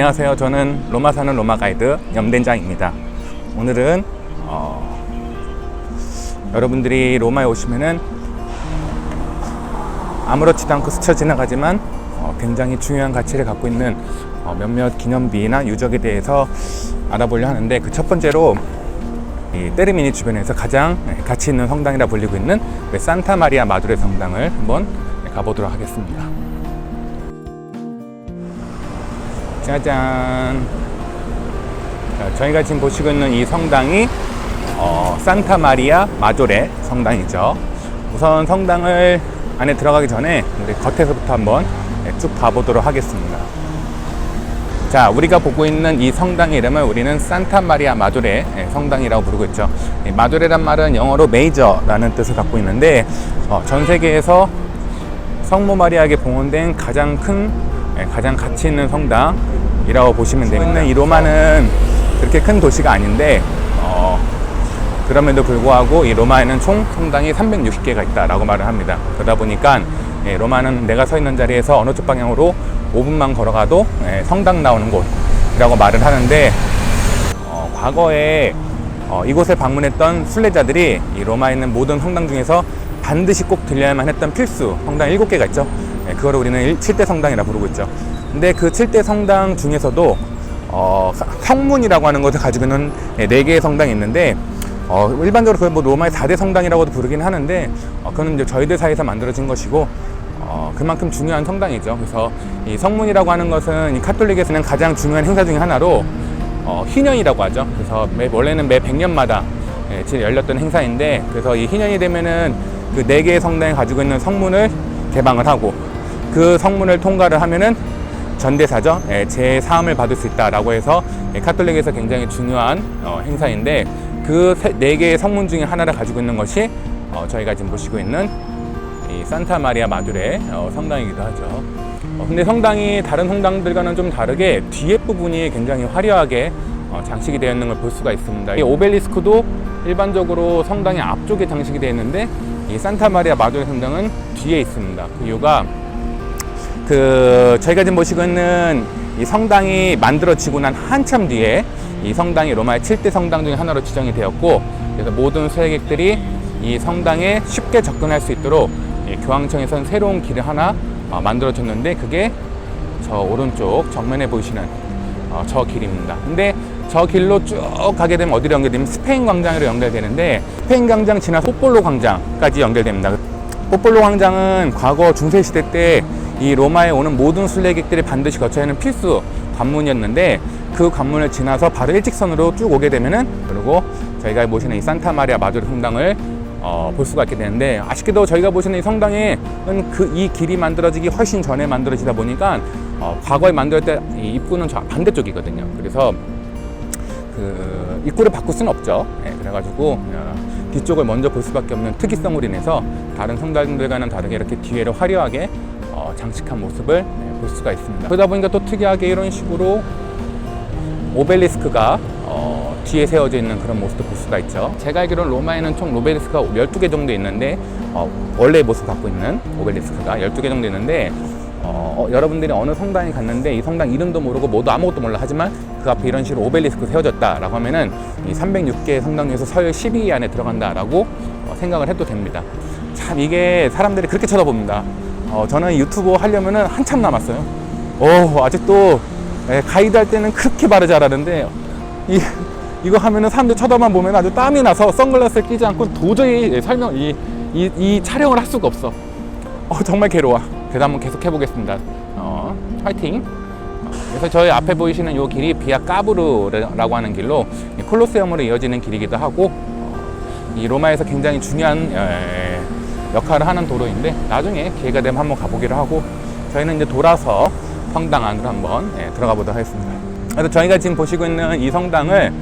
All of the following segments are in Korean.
안녕하세요. 저는 로마 사는 로마 가이드 염된장입니다. 오늘은 여러분들이 로마에 오시면은 아무렇지도 않고 스쳐 지나가지만 굉장히 중요한 가치를 갖고 있는 몇몇 기념비나 유적에 대해서 알아보려 하는데, 그 첫 번째로 이 테르미니 주변에서 가장 가치 있는 성당이라 불리고 있는 산타 마리아 마두레 성당을 한번 가보도록 하겠습니다. 짜잔! 저희가 지금 보시고 있는 이 성당이 산타 마리아 마조레 성당이죠. 우선 성당을 안에 들어가기 전에 우리 겉에서부터 한번 쭉 봐보도록 하겠습니다. 자, 우리가 보고 있는 이 성당의 이름을 우리는 산타 마리아 마조레 성당이라고 부르고 있죠. 마조레란 말은 영어로 메이저라는 뜻을 갖고 있는데, 전 세계에서 성모 마리아에게 봉헌된 가장 큰, 가장 가치 있는 성당이라고 보시면 됩니다. 이 로마는 그렇게 큰 도시가 아닌데, 그럼에도 불구하고 이 로마에는 총 성당이 360개가 있다라고 말을 합니다. 그러다 보니까 로마는 내가 서 있는 자리에서 어느 쪽 방향으로 5분만 걸어가도 성당 나오는 곳이라고 말을 하는데, 과거에 이곳에 방문했던 순례자들이 이 로마에 있는 모든 성당 중에서 반드시 꼭 들려야만 했던 필수 성당 7개가 있죠. 그거를 우리는 7대 성당이라 부르고 있죠. 근데 그 7대 성당 중에서도 성문이라고 하는 것을 가지고 있는 4개의 성당이 있는데, 일반적으로 그걸 뭐 로마의 4대 성당이라고도 부르긴 하는데, 그거는 이제 저희들 사이에서 만들어진 것이고, 그만큼 중요한 성당이죠. 그래서 이 성문이라고 하는 것은 이 카톨릭에서는 가장 중요한 행사 중에 하나로 희년이라고 하죠. 그래서 원래는 매 100년마다 열렸던 행사인데, 그래서 이 희년이 되면은 그 4개의 성당이 가지고 있는 성문을 개방을 하고, 그 성문을 통과를 하면은 전대사죠. 제사함을 받을 수 있다라고 해서 카톨릭에서 굉장히 중요한 행사인데, 그 4개의 성문 중에 하나를 가지고 있는 것이 저희가 지금 보시고 있는 이 산타 마리아 마두레 성당이기도 하죠. 근데 성당이 다른 성당들과는 좀 다르게 뒤에 부분이 굉장히 화려하게 장식이 되어 있는 걸 볼 수가 있습니다. 이 오벨리스크도 일반적으로 성당의 앞쪽에 장식이 되어 있는데, 이 산타 마리아 마두레 성당은 뒤에 있습니다. 그 이유가 저희가 지금 보시고 있는 이 성당이 만들어지고 난 한참 뒤에 이 성당이 로마의 7대 성당 중에 하나로 지정이 되었고, 그래서 모든 수혜객들이 이 성당에 쉽게 접근할 수 있도록 교황청에서는 새로운 길을 하나 만들어줬는데, 그게 저 오른쪽 정면에 보이시는 저 길입니다. 근데 저 길로 쭉 가게 되면 어디로 연결되면 스페인 광장으로 연결되는데, 스페인 광장 지나서 뽀폴로 광장까지 연결됩니다. 뽀폴로 광장은 과거 중세시대 때 이 로마에 오는 모든 순례객들이 반드시 거쳐야 하는 필수 관문이었는데, 그 관문을 지나서 바로 일직선으로 쭉 오게 되면은, 그리고 저희가 보시는 이 산타 마리아 마두레 성당을 볼 수가 있게 되는데, 아쉽게도 저희가 보시는 이 성당은 이 길이 만들어지기 훨씬 전에 만들어지다 보니까 과거에 만들 때 이 입구는 저 반대쪽이거든요. 그래서 그 입구를 바꿀 수는 없죠. 그래가지고 뒤쪽을 먼저 볼 수밖에 없는 특이성으로 인해서 다른 성당들과는 다르게 이렇게 뒤에를 화려하게 장식한 모습을 볼 수가 있습니다. 그러다 보니까 또 특이하게 이런 식으로 오벨리스크가 뒤에 세워져 있는 그런 모습도 볼 수가 있죠. 제가 알기로는 로마에는 총 오벨리스크가 12개 정도 있는데, 원래의 모습을 갖고 있는 오벨리스크가 12개 정도 있는데, 여러분들이 어느 성당에 갔는데 이 성당 이름도 모르고 뭐도 아무것도 몰라 하지만 그 앞에 이런 식으로 오벨리스크 세워졌다라고 하면은 이 306개 성당 중에서 서열 10위 안에 들어간다라고 생각을 해도 됩니다. 참 이게 사람들이 그렇게 쳐다봅니다. 저는 유튜브 하려면은 한참 남았어요. 아직도 가이드 할 때는 그렇게 말을 잘하는데, 이거 하면은 사람들 쳐다만 보면 아주 땀이 나서 선글라스를 끼지 않고 도저히 이 촬영을 할 수가 없어. 정말 괴로워. 그래도 한번 계속 해보겠습니다. 화이팅! 그래서 저희 앞에 보이시는 이 길이 비아 까브르라고 하는 길로 콜로세움으로 이어지는 길이기도 하고, 이 로마에서 굉장히 중요한 역할을 하는 도로인데, 나중에 기회가 되면 한번 가보기로 하고, 저희는 이제 돌아서 성당 안으로 한번 들어가 보도록 하겠습니다. 그래서 저희가 지금 보시고 있는 이 성당을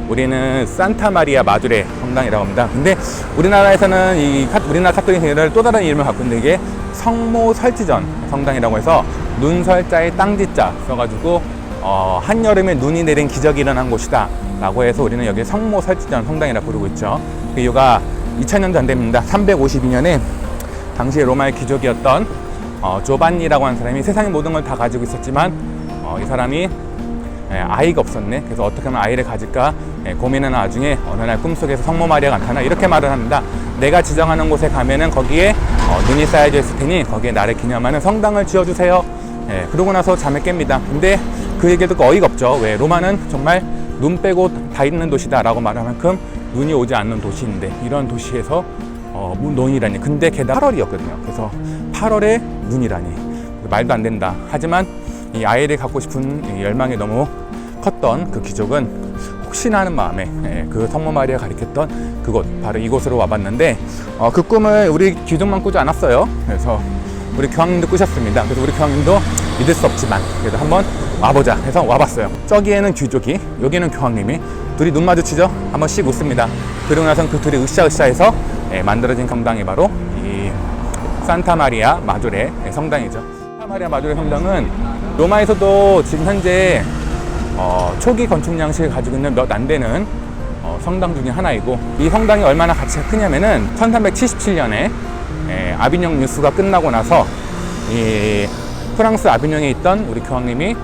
우리는 산타 마리아 마두레 성당이라고 합니다. 근데 우리나라에서는 우리나라 카톨릭을 또 다른 이름을 갖고 있는데, 이게 성모 설지전 성당이라고 해서 눈설자에 땅지자 써가지고 한여름에 눈이 내린 기적이 일어난 곳이다 라고 해서 우리는 여기 성모 설지전 성당이라고 부르고 있죠. 그 이유가 2000년 전 됩니다. 352년에 당시에 로마의 귀족이었던 조반니라고 하는 사람이 세상의 모든 걸 다 가지고 있었지만 이 사람이 아이가 없었네. 그래서 어떻게 하면 아이를 가질까 고민하는 와중에 어느 날 꿈속에서 성모 마리아가 나타나 이렇게 말을 합니다. 내가 지정하는 곳에 가면은 거기에 눈이 쌓여져 있을 테니 거기에 나를 기념하는 성당을 지어주세요. 그러고 나서 잠에 깹니다. 근데 그 얘기를 듣고 어이가 없죠. 왜? 로마는 정말 눈 빼고 다 있는 도시다 라고 말할 만큼 눈이 오지 않는 도시인데 이런 도시에서 눈이라니. 근데 게다가 8월이었거든요. 그래서 8월에 눈이라니 말도 안 된다. 하지만 이 아이를 갖고 싶은 이 열망이 너무 컸던 그 귀족은 혹시나 하는 마음에 그 성모 마리아가 가리켰던 그곳, 바로 이곳으로 와봤는데 그 꿈을 우리 귀족만 꾸지 않았어요. 그래서 우리 교황님도 꾸셨습니다. 그래서 우리 교황님도 믿을 수 없지만 그래도 한번 와보자 해서 와봤어요. 저기에는 귀족이, 여기는 교황님이, 둘이 눈 마주치죠. 한번 씩 웃습니다. 그러고 나선 그 둘이 으쌰으쌰해서 만들어진 성당이 바로 이 산타 마리아 마조레 성당이죠. 산타 마리아 마조레 성당은 로마에서도 지금 현재 초기 건축 양식을 가지고 있는 몇 안 되는 성당 중에 하나이고, 이 성당이 얼마나 가치가 크냐면은 1377년에 아비뇽 뉴스가 끝나고 나서 이 프랑스 아비뇽에 있던 우리 교황님이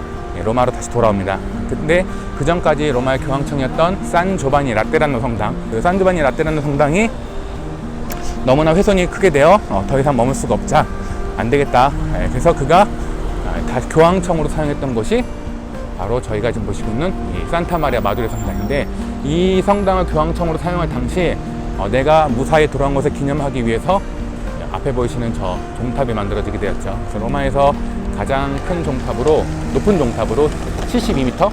로마로 다시 돌아옵니다. 근데 그 전까지 로마의 교황청이었던 산 조바니 라테라노 성당, 그 산 조바니 라테라노 성당이 너무나 훼손이 크게 되어 더 이상 머물 수가 없자 안 되겠다. 그래서 그가 다 교황청으로 사용했던 곳이 바로 저희가 지금 보시고 있는 이 산타 마리아 마조레 성당인데, 이 성당을 교황청으로 사용할 당시 내가 무사히 돌아온 것을 기념하기 위해서 앞에 보이시는 저 종탑이 만들어지게 되었죠. 그래서 로마에서 가장 큰 종탑으로, 높은 종탑으로 72m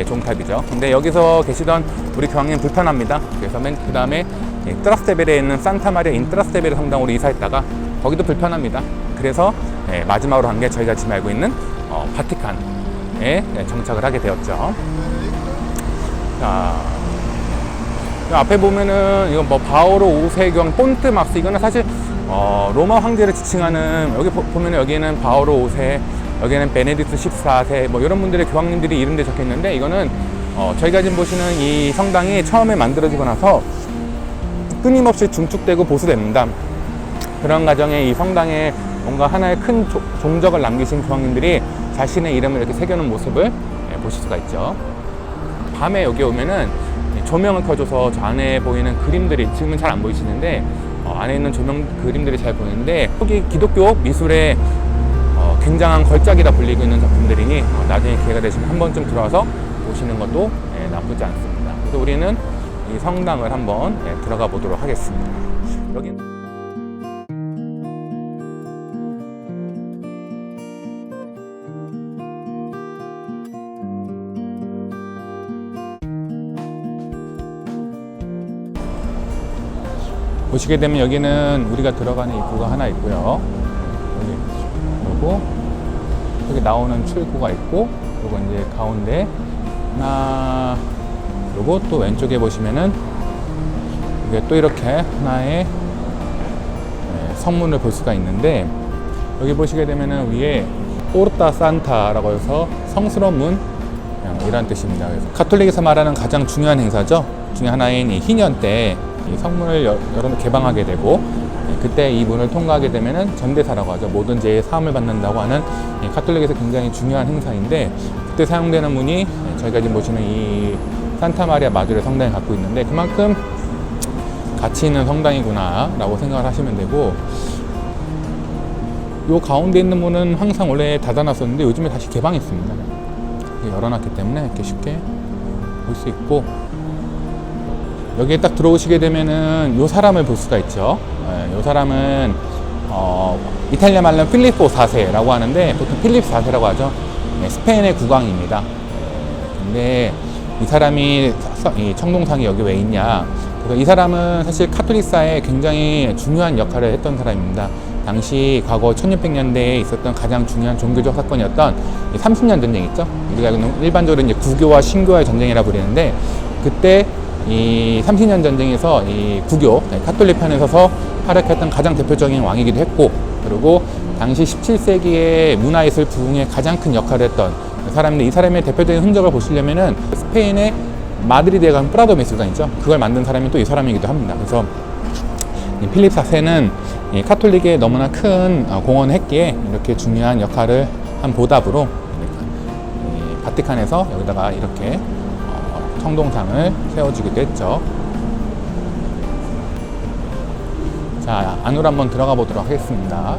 종탑이죠. 근데 여기서 계시던 우리 교황님 불편합니다. 그래서 그 다음에 트라스테베레에 있는 산타 마리아 인 트라스테베레 성당으로 이사했다가 거기도 불편합니다. 그래서 마지막으로 한 게 저희가 지금 알고 있는 바티칸에 정착을 하게 되었죠. 자, 앞에 보면은 이건 뭐 바오로 5세 교황 폰트 막스, 이거는 사실 로마 황제를 지칭하는, 여기 보면은 여기는 바오로 5세, 여기는 베네딕트 14세 뭐 이런 분들의 교황님들이 이름들이 적혀 있는데, 이거는 저희가 지금 보시는 이 성당이 처음에 만들어지고 나서 끊임없이 중축되고 보수됩니다. 그런 과정에 이 성당에 뭔가 하나의 큰 종적을 남기신 교황님들이 자신의 이름을 이렇게 새겨놓은 모습을 보실 수가 있죠. 밤에 여기 오면은 조명을 켜줘서 저 안에 보이는 그림들이, 지금은 잘 안 보이시는데 안에 있는 조명 그림들이 잘 보이는데, 여기 기독교 미술의 굉장한 걸작이라 불리고 있는 작품들이니 나중에 기회가 되시면 한 번쯤 들어와서 보시는 것도 나쁘지 않습니다. 그래서 우리는 이 성당을 한번 들어가 보도록 하겠습니다. 여기 보시게 되면 여기는 우리가 들어가는 입구가 하나 있고요. 여기 그리고 여기 나오는 출구가 있고, 그리고 이제 가운데 하나, 그리고 또 왼쪽에 보시면은 이게 또 이렇게 하나의 성문을 볼 수가 있는데, 여기 보시게 되면은 위에 포르타 산타라고 해서 성스러운 문 이란 뜻입니다. 그래서 가톨릭에서 말하는 가장 중요한 행사죠. 중에 하나인 이 희년 때 이 성문을 개방하게 되고, 그때 이 문을 통과하게 되면은 전대사라고 하죠. 모든 죄의 사함을 받는다고 하는 가톨릭에서 굉장히 중요한 행사인데, 그때 사용되는 문이 저희가 지금 보시는 이 산타 마리아 마조레 성당이 갖고 있는데, 그만큼 가치 있는 성당이구나 라고 생각을 하시면 되고, 요 가운데 있는 문은 항상 원래 닫아놨었는데 요즘에 다시 개방했습니다. 열어놨기 때문에 이렇게 쉽게 볼 수 있고, 여기에 딱 들어오시게 되면은 요 사람을 볼 수가 있죠. 요 사람은 이탈리아 말로는 필리포 4세라고 하는데 보통 필립 4세라고 하죠. 스페인의 국왕입니다. 근데 이 사람이 이 청동상이 여기 왜 있냐? 그래서 이 사람은 사실 카톨릭사에 굉장히 중요한 역할을 했던 사람입니다. 당시 과거 1600년대에 있었던 가장 중요한 종교적 사건이었던 30년 전쟁 있죠. 우리가 일반적으로 이제 구교와 신교와의 전쟁이라 부르는데, 그때 이 30년 전쟁에서 이 구교, 카톨릭 편에 서서 활약했던 가장 대표적인 왕이기도 했고, 그리고 당시 17세기의 문화예술 부흥에 가장 큰 역할을 했던 사람인데, 이 사람의 대표적인 흔적을 보시려면은 스페인의 마드리드에 가면 프라도 미술관 있죠. 그걸 만든 사람이 또 이 사람이기도 합니다. 그래서 이 필립 4세는 이 카톨릭에 너무나 큰 공헌을 했기에 이렇게 중요한 역할을 한 보답으로 바티칸에서 여기다가 이렇게 청동상을 세워주기도 했죠. 자, 안으로 한번 들어가 보도록 하겠습니다.